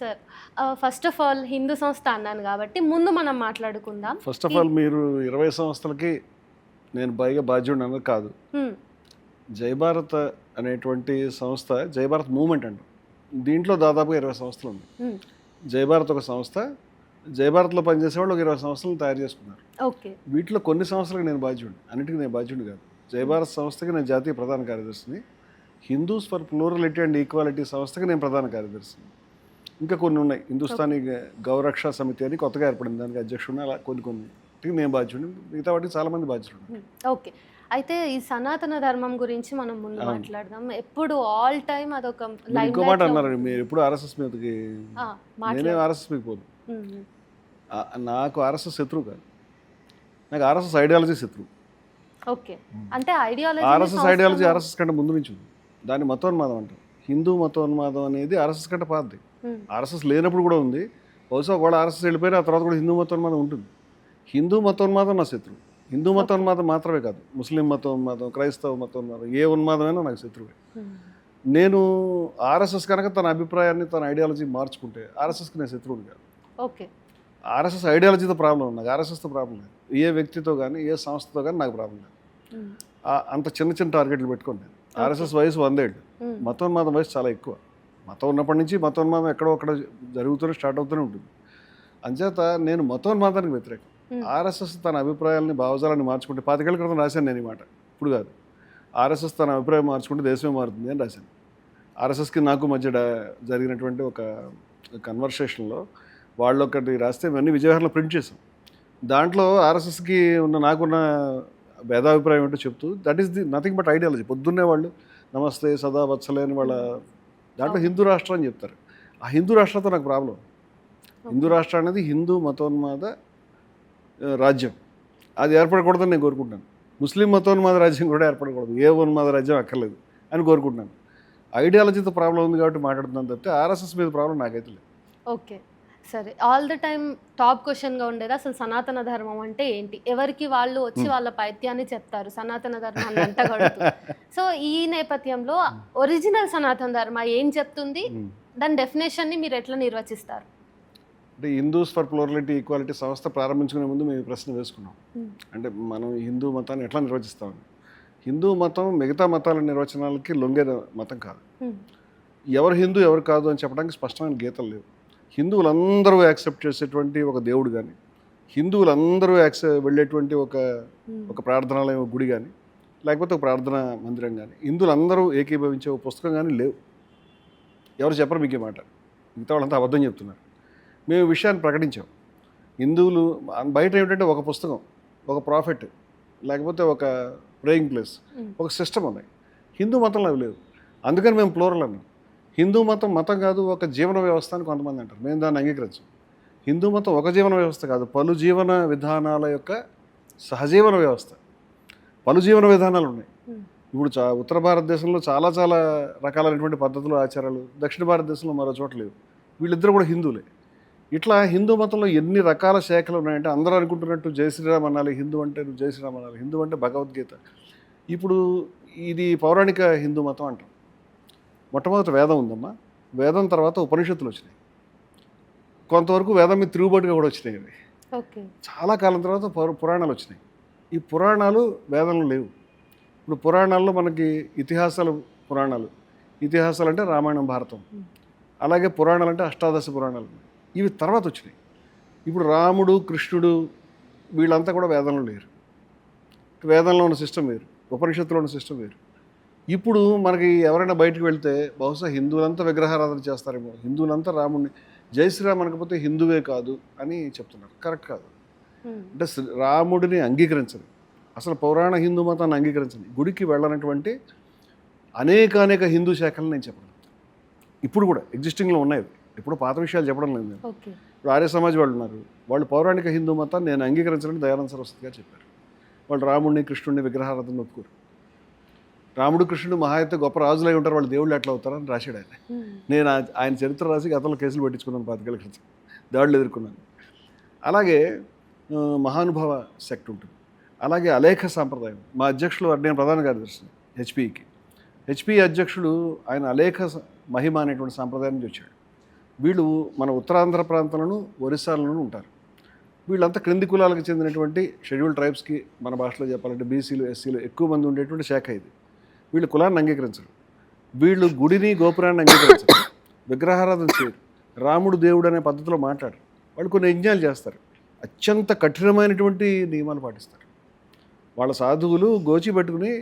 Sir. First of all Hindu సంస్థ అన్నాను కాబట్టి ముందు మనం మాట్లాడుకుందాం. ఫస్ట్ ఆఫ్ ఆల్ మీరు 20 సంస్థలకి నేను పైగా బాధ్యుడిని అన్నది కాదు. జై భారత్ అనేటువంటి సంస్థ జై భారత్ మూవ్మెంట్ అంటాం. దీంట్లో దాదాపుగా 20 సంస్థలు ఉన్నాయి. జై భారత్ ఒక సంస్థ, జై భారత్లో పనిచేసే వాళ్ళు ఒక 20 సంస్థలను తయారు చేసుకున్నారు. ఓకే. వీటిలో కొన్ని సంస్థలకు నేను బాధ్యుడిని, అన్నిటికీ నేను బాధ్యుడిని కాదు. జై భారత్ సంస్థకి నేను జాతీయ ప్రధాన కార్యదర్శిని. Hindus for plurality and equality సంస్థకి నేను ప్రధాన కార్యదర్శిని. ఇంకా కొన్ని ఉన్నాయి. హిందుస్థానీ గౌరక్ష సమితి అని కొత్తగా ఏర్పడింది, దానికి అధ్యక్షుడిని. అలా కొన్ని నేను బాధ్యుడిని, మిగతా వాటికి చాలామంది బాధ్యుడు. ఓకే. అయితే ఈ సనాతన ధర్మం గురించి మనం ముందు మాట్లాడదాం. ఎప్పుడు ఆల్ టైమ్ అదొక ఇంకో మాట అన్నారు, మీరు ఎప్పుడు ఆర్ఎస్ఎస్ మీదకి. నేనే ఆర్ఎస్ఎస్ మీకు పోదు. నాకు ఆర్ఎస్ఎస్ శత్రువు కాదు, నాకు ఆర్ఎస్ఎస్ ఐడియాలజీ శత్రువు. ఓకే. అంటే ఆర్ఎస్ఎస్ ఐడియాలజీ ఆర్ఎస్ఎస్ కంటే ముందు నుంచి ఉంది. దాన్ని మతోన్మాదం అంటారు. హిందూ మతోన్మాదం అనేది ఆర్ఎస్ఎస్ కంటే పాతది. ఆర్ఎస్ఎస్ లేనప్పుడు కూడా ఉంది. బహుశా ఒకవేళ ఆర్ఎస్ఎస్ వెళ్ళిపోయినా ఆ తర్వాత కూడా హిందూ మతోన్మాదం ఉంటుంది. హిందూ మతోన్మాదం నా శత్రువు. హిందూ మతోన్మాదం మాత్రమే కాదు, ముస్లిం మతోన్మాదం, క్రైస్తవ మతోన్మాదం, ఏ ఉన్మాదమైనా నాకు శత్రువే. నేను ఆర్ఎస్ఎస్ కనుక తన అభిప్రాయాన్ని, తన ఐడియాలజీ మార్చుకుంటే ఆర్ఎస్ఎస్కి నేను శత్రువుని కాదు. ఓకే. ఆర్ఎస్ఎస్ ఐడియాలజీతో ప్రాబ్లం ఉంది, నాకు ఆర్ఎస్ఎస్తో ప్రాబ్లం లేదు. ఏ వ్యక్తితో కానీ ఏ సంస్థతో కానీ నాకు ప్రాబ్లం లేదు. అంత చిన్న టార్గెట్లు పెట్టుకోండి. నేను ఆర్ఎస్ఎస్ వయసు 100 ఏళ్ళు, మతోన్మాదం వయసు చాలా ఎక్కువ. మతం ఉన్నప్పటి నుంచి మతోన్మాదం ఎక్కడో అక్కడ జరుగుతూనే స్టార్ట్ అవుతూనే ఉంటుంది. అంచేత నేను మతోన్మాదానికి వ్యతిరేకం. ఆర్ఎస్ఎస్ తన అభిప్రాయాలని, భావజాలాన్ని మార్చుకుంటే 25 ఏళ్ల క్రితం రాశాను నేను ఈ మాట, ఇప్పుడు కాదు. ఆర్ఎస్ఎస్ తన అభిప్రాయం మార్చుకుంటే దేశమే మారుతుంది అని రాశాను. ఆర్ఎస్ఎస్కి నాకు మధ్య జరిగినటువంటి ఒక కన్వర్సేషన్లో వాళ్ళు ఒకటి రాస్తే ఇవన్నీ విజయవాడలో ప్రింట్ చేసాం. దాంట్లో ఆర్ఎస్ఎస్కి నాకున్న భేదాభిప్రాయం ఏంటో చెప్తూ, that is the nothing but ideology. పొద్దున్నే వాళ్ళు నమస్తే సదా వత్సలే అని వాళ్ళ దాంట్లో హిందూ రాష్ట్రం అని చెప్తారు. ఆ హిందూ రాష్ట్రంతో నాకు ప్రాబ్లం. హిందూ రాష్ట్రం అనేది హిందూ మతోన్మాద రాజ్యం, అది ఏర్పడకూడదని నేను కోరుకుంటున్నాను. ముస్లిం మతోన్మాద రాజ్యం కూడా ఏర్పడకూడదు, ఏ ఉన్మాద రాజ్యం అక్కర్లేదు అని కోరుకుంటున్నాను. ఐడియాలజీతో ప్రాబ్లం ఉంది కాబట్టి మాట్లాడుతున్నాను తప్పితే ఆర్ఎస్ఎస్ మీద ప్రాబ్లం నాకైతే లేదు. ఓకే. సరే, ఆల్ ద టైమ్ టాప్ క్వశ్చన్గా ఉండేది అసలు సనాతన ధర్మం అంటే ఏంటి? ఎవరికి వాళ్ళు వచ్చి వాళ్ళ పైత్యాన్ని చెప్తారు, సనాతన ధర్మాన్ని అంటగడుతూ. సో ఈ నేపథ్యంలో ఒరిజినల్ సనాతన ధర్మ ఏం చెప్తుంది, దాని డెఫినేషన్ని మీరు ఎట్లా నిర్వచిస్తారు? అంటే హిందూస్ ఫర్ ప్లూరలిటీ ఈక్వాలిటీ సంస్థ ప్రారంభించుకునే ముందు మేము ప్రశ్న వేసుకున్నాం. అంటే మనం హిందూ మతాన్ని ఎట్లా నిర్వచిస్తామని. హిందూ మతం మిగతా మతాల నిర్వచనాలకి లొంగే మతం కాదు. ఎవరు హిందూ ఎవరు కాదు అని చెప్పడానికి స్పష్టమైన గీతలు లేవు. హిందువులందరూ యాక్సెప్ట్ చేసేటువంటి ఒక దేవుడు కానీ, హిందువులందరూ వెళ్ళేటువంటి ఒక ప్రార్థనాలయం, గుడి కానీ, లేకపోతే ఒక ప్రార్థనా మందిరం కానీ, హిందువులందరూ ఏకీభవించే ఒక పుస్తకం కానీ లేవు. ఎవరు చెప్పరు మీకు ఈ మాట, మిగతా వాళ్ళంతా అబద్ధం చెప్తున్నారు. మేము విషయాన్ని ప్రకటించాం. హిందువులు బయట ఏమిటంటే ఒక పుస్తకం, ఒక ప్రాఫిట్, లేకపోతే ఒక ప్రేయింగ్ ప్లేస్, ఒక సిస్టమ్ ఉన్నాయి. హిందూ మతంలో అవి లేవు. అందుకని మేము ప్లూరల్ అన్నాం. హిందూ మతం మతం కాదు, ఒక జీవన వ్యవస్థ అని కొంతమంది అంటారు. మేము దాన్ని అంగీకరించాం. హిందూ మతం ఒక జీవన వ్యవస్థ కాదు, పలు జీవన విధానాల యొక్క సహజీవన వ్యవస్థ. పలు జీవన విధానాలు ఉన్నాయి. ఇప్పుడు ఉత్తర భారతదేశంలో చాలా రకాలైనటువంటి పద్ధతులు, ఆచారాలు, దక్షిణ భారతదేశంలో మరో చోట లేవు. వీళ్ళిద్దరూ కూడా హిందువులే. ఇట్లా హిందూ మతంలో ఎన్ని రకాల శాఖలు ఉన్నాయంటే అందరూ అనుకుంటున్నట్టు జై శ్రీరామ్ అనాలి, హిందూ అంటే నువ్వు జై శ్రీరామ్ అనాలి, హిందూ అంటే భగవద్గీత. ఇప్పుడు ఇది పౌరాణిక హిందూ మతం అంటాం. మొట్టమొదటి వేదం ఉందమ్మా, వేదం తర్వాత ఉపనిషత్తులు వచ్చినాయి. కొంతవరకు వేదం మీద తిరుగుబాటుగా కూడా వచ్చినాయి. అవి చాలా కాలం తర్వాత పురాణాలు వచ్చినాయి. ఈ పురాణాలు వేదంలో లేవు. ఇప్పుడు పురాణాల్లో మనకి ఇతిహాసాలు, పురాణాలు, ఇతిహాసాలు అంటే రామాయణం, భారతం. అలాగే పురాణాలు అంటే అష్టాదశ పురాణాలు, ఇవి తర్వాత వచ్చినాయి. ఇప్పుడు రాముడు, కృష్ణుడు వీళ్ళంతా కూడా వేదంలో లేరు. వేదంలో ఉన్న సిస్టమ్ వేరు, ఉపనిషత్తులో ఉన్న సిస్టమ్ వేరు. ఇప్పుడు మనకి ఎవరైనా బయటకు వెళ్తే బహుశా హిందువులంతా విగ్రహారాధన చేస్తారేమో, హిందువులంతా రాముడిని జై శ్రీరామ్ అనకపోతే హిందువే కాదు అని చెప్తున్నారు. కరెక్ట్ కాదు. అంటే రాముడిని అంగీకరించదు, అసలు పౌరాణ హిందూ మతాన్ని అంగీకరించండి. గుడికి వెళ్ళనటువంటి అనేక హిందూ శాఖలు నేను చెప్పను. ఇప్పుడు కూడా ఎగ్జిస్టింగ్లో ఉన్నాయి. ఇప్పుడు పాత విషయాలు చెప్పడం లేదు నేను. ఇప్పుడు ఆర్య సమాజ్ వాళ్ళు ఉన్నారు, వాళ్ళు పౌరాణిక హిందూ మతాన్ని నేను అంగీకరించాలని దయానంద సరస్వతి గారు చెప్పారు. వాళ్ళు రాముడిని, కృష్ణుడిని విగ్రహారాధన ఒప్పుకోరు. రాముడు, కృష్ణుడు మహా అయితే గొప్ప రాజులై ఉంటారు, వాళ్ళు దేవుళ్ళు ఎట్లా అవుతారని రాశాడు ఆయన. నేను ఆయన చరిత్ర రాసి గతంలో కేసులు పెట్టించుకున్నాను, 25 ఏళ్ల క్రితం దాడులు ఎదుర్కొన్నాను. అలాగే మహానుభావ సెక్ట్ ఉంటుంది. అలాగే అలేఖ సాంప్రదాయం. మా అధ్యక్షులు, నేను ప్రధాన కార్యదర్శి హెచ్పికి. హెచ్పి అధ్యక్షుడు ఆయన అలేఖ మహిమ అనేటువంటి సాంప్రదాయం నుంచి వచ్చాడు. వీళ్ళు మన ఉత్తరాంధ్ర ప్రాంతంలోను ఒరిస్సాలోనూ ఉంటారు. వీళ్ళంతా క్రింది కులాలకు చెందినటువంటి షెడ్యూల్ ట్రైబ్స్కి, మన భాషలో చెప్పాలంటే బీసీలు, ఎస్సీలు ఎక్కువ మంది ఉండేటువంటి శాఖ ఇది. వీళ్ళు కులాన్ని అంగీకరించరు, వీళ్ళు గుడిని గోపురాన్ని అంగీకరించరు, విగ్రహారాధన చేయరు, రాముడు దేవుడు అనే పద్ధతిలో మాట్లాడరు. వాళ్ళు కొన్ని యజ్ఞాలు చేస్తారు, అత్యంత కఠినమైనటువంటి నియమాలు పాటిస్తారు. వాళ్ళ సాధువులు గోచి పెట్టుకుని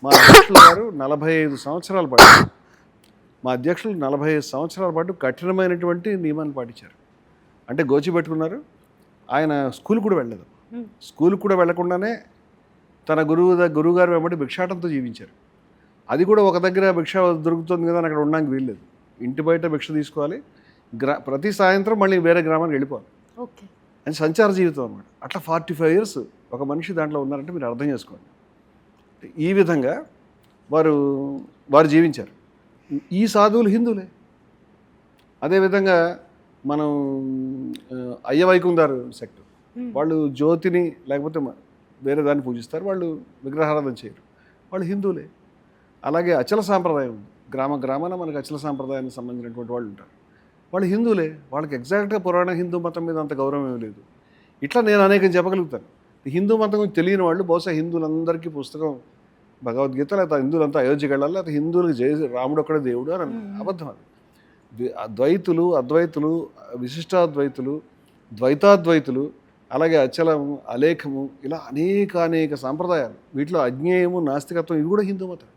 మా అధ్యక్షులు గారు 45 సంవత్సరాల పాటు మా అధ్యక్షులు 45 సంవత్సరాల పాటు కఠినమైనటువంటి నియమాన్ని పాటించారు. అంటే గోచి పెట్టుకున్నారు. ఆయన స్కూల్ కూడా వెళ్ళలేదు, స్కూల్ కూడా వెళ్లకుండానే తన గురువుగారు వెంబడి భిక్షాటంతో జీవించారు. అది కూడా ఒక దగ్గర భిక్ష దొరుకుతుంది కదా అని అక్కడ ఉండడానికి వీల్లేదు, ఇంటి బయట భిక్ష తీసుకోవాలి, ప్రతి సాయంత్రం మళ్ళీ వేరే గ్రామానికి వెళ్ళిపోవాలి. ఓకే. అని సంచార జీవితం అన్నమాట. అట్లా 45 years ఒక మనిషి దాంట్లో ఉన్నారంటే మీరు అర్థం చేసుకోండి. ఈ విధంగా వారు జీవించారు. ఈ సాధువులు హిందువులే. అదేవిధంగా మనం అయ్యవైకుందారు సెక్ట్, వాళ్ళు జ్యోతిని లేకపోతే వేరే దాన్ని పూజిస్తారు, వాళ్ళు విగ్రహారాధన చేయరు, వాళ్ళు హిందువులే. అలాగే అచల సాంప్రదాయం ఉంది, గ్రామాన మనకు అచల సాంప్రదాయానికి సంబంధించినటువంటి వాళ్ళు ఉంటారు, వాళ్ళు హిందువులే. వాళ్ళకి ఎగ్జాక్ట్గా పురాణ హిందూ మతం మీద అంత గౌరవం ఏమీ లేదు. ఇట్లా నేను అనేకం చెప్పగలుగుతాను. హిందూ మతం గురించి తెలియని వాళ్ళు బహుశా హిందువులందరికీ పుస్తకం భగవద్గీత, లేకపోతే హిందువులంతా అయోధ్యకి వెళ్ళాలి, లేకపోతే హిందువులకు రాముడు ఒక్కడే దేవుడు అని అబద్ధం. అది ద్వైతులు, అద్వైతులు, విశిష్టాద్వైతులు, ద్వైతాద్వైతులు, అలాగే అచలము, అలేఖము, ఇలా అనేక సాంప్రదాయాలు, వీటిలో అజ్ఞేయము, నాస్తికత్వం, ఇవి కూడా హిందూ మతం.